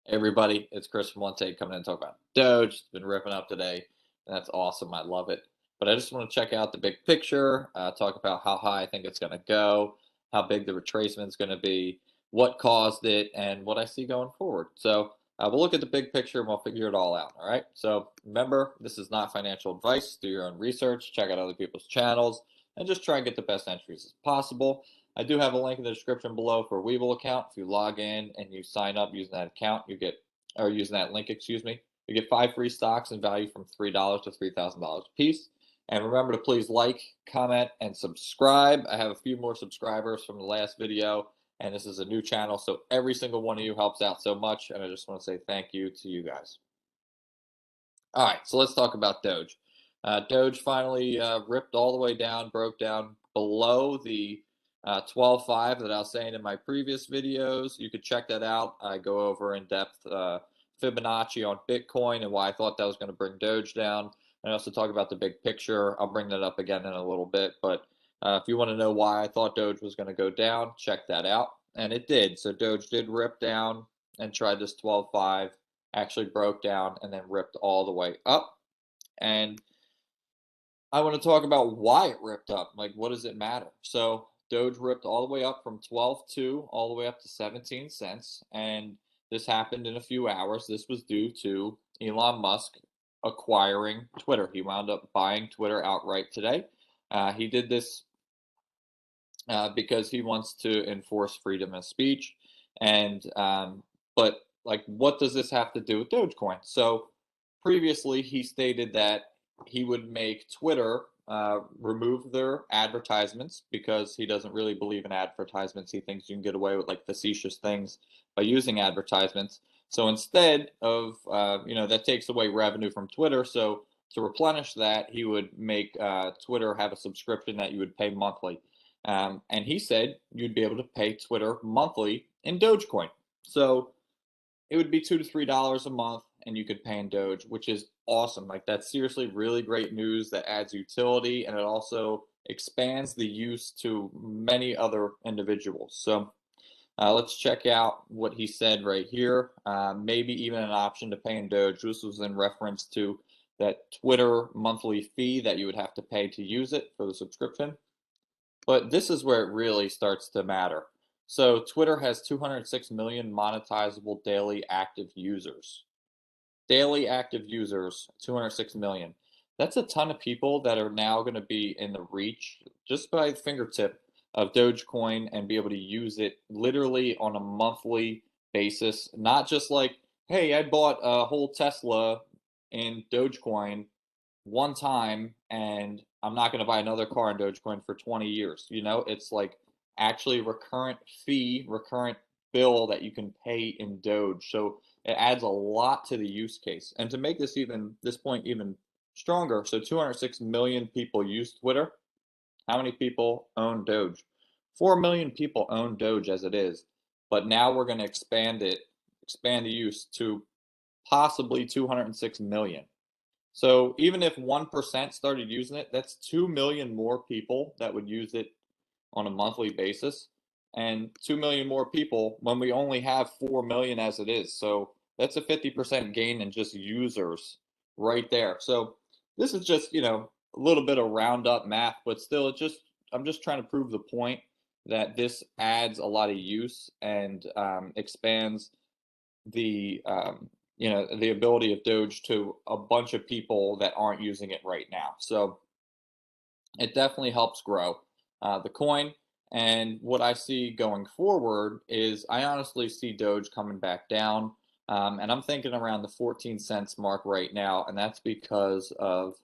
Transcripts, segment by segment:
Hey everybody, it's Chris from One Take coming in to talk about Doge. It's been ripping up today. And that's awesome. I love it. But I just want to check out the big picture, talk about how high I think it's going to go, how big the retracement is going to be, what caused it, and what I see going forward. So we'll look at the big picture and we'll figure it all out. All right. So remember, this is not financial advice. Do your own research, check out other people's channels, and just try and get the best entries as possible. I do have a link in the description below for a Webull account. If you log in and you sign up using that account, you get, or using that link, excuse me, you get 5 free stocks in value from $3 to $3,000 a piece. And remember to please like, comment, and subscribe. I have a few more subscribers from the last video, and this is a new channel, so every single one of you helps out so much, and I just want to say thank you to you guys. All right, so let's talk about Doge. Doge finally ripped all the way down, broke down below the 12.5 that I was saying in my previous videos. You could check that out. I go over in depth Fibonacci on Bitcoin and why I thought that was going to bring Doge down. I also talk about the big picture. I'll bring that up again in a little bit. But if you want to know why I thought Doge was going to go down, check that out. And it did. So Doge did rip down and tried this 12.5, actually broke down and then ripped all the way up. And I want to talk about why it ripped up. Like, what does it matter? So Doge ripped all the way up from 12.2 all the way up to 17 cents. And this happened in a few hours. This was due to Elon Musk acquiring Twitter. He wound up buying Twitter outright today. He did this because he wants to enforce freedom of speech. And but like, what does this have to do with Dogecoin? So previously, he stated that he would make Twitter remove their advertisements because he doesn't really believe in advertisements. He thinks you can get away with like facetious things by using advertisements. So instead of, that takes away revenue from Twitter. So to replenish that, he would make Twitter have a subscription that you would pay monthly. And he said you'd be able to pay Twitter monthly in Dogecoin. So it would be $2 to $3 a month, and you could pay in Doge, which is awesome. Like, that's seriously really great news that adds utility, and it also expands the use to many other individuals. So let's check out what he said right here. Maybe even an option to pay in Doge. This was in reference to that Twitter monthly fee that you would have to pay to use it for the subscription. But this is where it really starts to matter. So Twitter has 206 million monetizable daily active users. Daily active users, 206 million. That's a ton of people that are now going to be in the reach just by the fingertip of Dogecoin and be able to use it literally on a monthly basis. Not just like, hey, I bought a whole Tesla in Dogecoin one time and I'm not going to buy another car in Dogecoin for 20 years. It's like actually recurrent fee, recurrent bill that you can pay in Doge. So it adds a lot to the use case. And to make this point even stronger, so 206 million people use Twitter. How many people own Doge? 4 million people own Doge as it is. But now we're going to expand the use to possibly 206 million. So even if 1% started using it, that's 2 million more people that would use it on a monthly basis. And 2 million more people when we only have 4 million as it is. So that's a 50% gain in just users right there. So this is just, a little bit of round up math, but still, I'm just trying to prove the point that this adds a lot of use and expands the the ability of Doge to a bunch of people that aren't using it right now. So it definitely helps grow the coin. And what I see going forward is I honestly see Doge coming back down. And I'm thinking around the 14 cents mark right now. And that's because of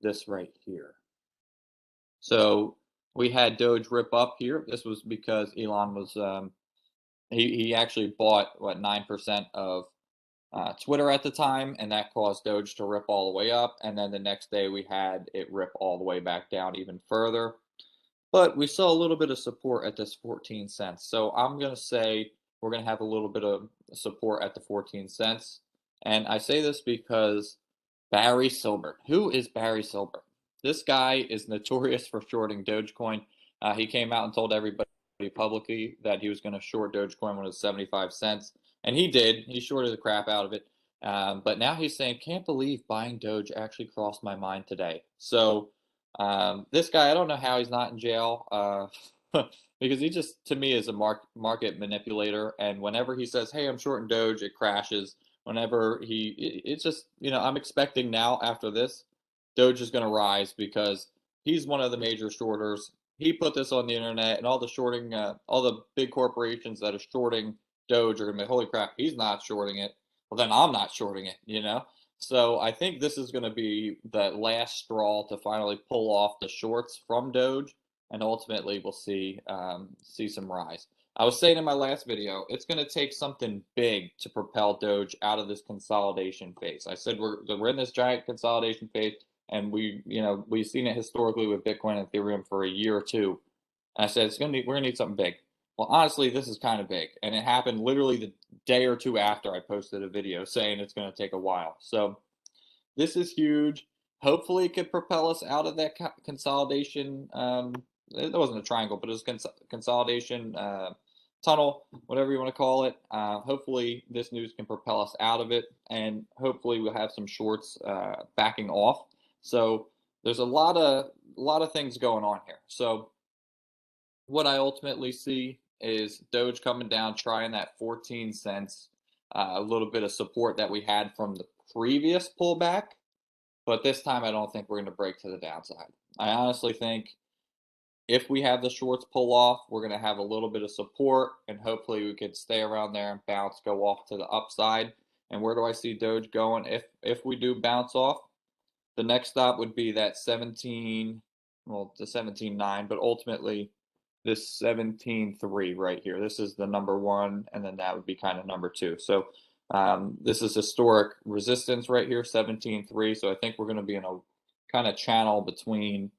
this right here. So we had Doge rip up here. This was because Elon was, he actually bought, 9% of Twitter at the time, and that caused Doge to rip all the way up. And then the next day we had it rip all the way back down even further. But we saw a little bit of support at this 14 cents. So I'm going to say we're going to have a little bit of support at the 14 cents. And I say this because Barry Silbert. Who is Barry Silbert? This guy is notorious for shorting Dogecoin. He came out and told everybody publicly that he was going to short Dogecoin when it was 75 cents. and he did. He shorted the crap out of it. But now he's saying, "Can't believe buying Doge actually crossed my mind today." So this guy, I don't know how he's not in jail, because he just, to me, is a market manipulator. And whenever he says, "Hey, I'm shorting Doge," it crashes. Whenever it's just, I'm expecting now after this, Doge is going to rise because he's one of the major shorters. He put this on the internet, and all the shorting, all the big corporations that are shorting Doge are going to be, "Holy crap, he's not shorting it. Well, then I'm not shorting it." So I think this is going to be the last straw to finally pull off the shorts from Doge, and ultimately we'll see some rise. I was saying in my last video, it's going to take something big to propel Doge out of this consolidation phase. I said we're in this giant consolidation phase, and we've seen it historically with Bitcoin and Ethereum for a year or two. And I said we're gonna need something big. Well, honestly, this is kind of big, and it happened literally the day or two after I posted a video saying it's going to take a while. So this is huge. Hopefully, it could propel us out of that consolidation. It wasn't a triangle, but it was consolidation tunnel, whatever you want to call it. Hopefully, this news can propel us out of it, and hopefully, we'll have some shorts backing off. So there's a lot of things going on here. So what I ultimately see is Doge coming down, trying that 14 cents, a little bit of support that we had from the previous pullback. But this time, I don't think we're going to break to the downside. I honestly think if we have the shorts pull off, we're going to have a little bit of support, and hopefully we could stay around there and bounce, go off to the upside. And where do I see Doge going? If we do bounce off, the next stop would be that 17, well, the 17.9, but ultimately this 17.3 right here. This is the number one, and then that would be kind of number two. So this is historic resistance right here, 17.3. So I think we're going to be in a kind of channel between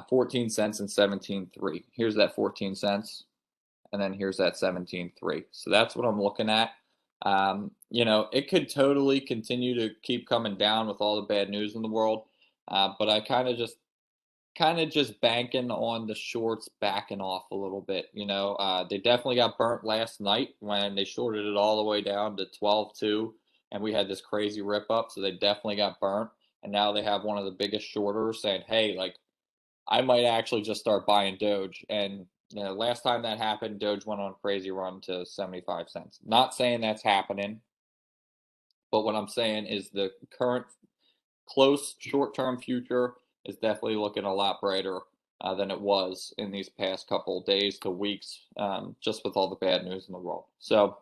14 cents and 17.3. Here's that 14 cents, and then here's that 17.3. So that's what I'm looking at. It could totally continue to keep coming down with all the bad news in the world, but I kind of just banking on the shorts backing off a little bit. They definitely got burnt last night when they shorted it all the way down to 12.2, and we had this crazy rip up. So they definitely got burnt, and now they have one of the biggest shorters saying, "Hey, like, I might actually just start buying Doge." And last time that happened, Doge went on a crazy run to 75 cents. Not saying that's happening, but what I'm saying is the current close short-term future is definitely looking a lot brighter than it was in these past couple days to weeks, just with all the bad news in the world. So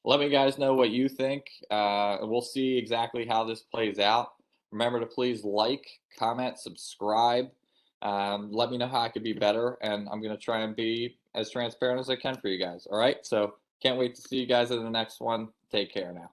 let me guys know what you think. We'll see exactly how this plays out. Remember to please like, comment, subscribe. Let me know how I could be better, and I'm going to try and be as transparent as I can for you guys. All right, so can't wait to see you guys in the next one. Take care now.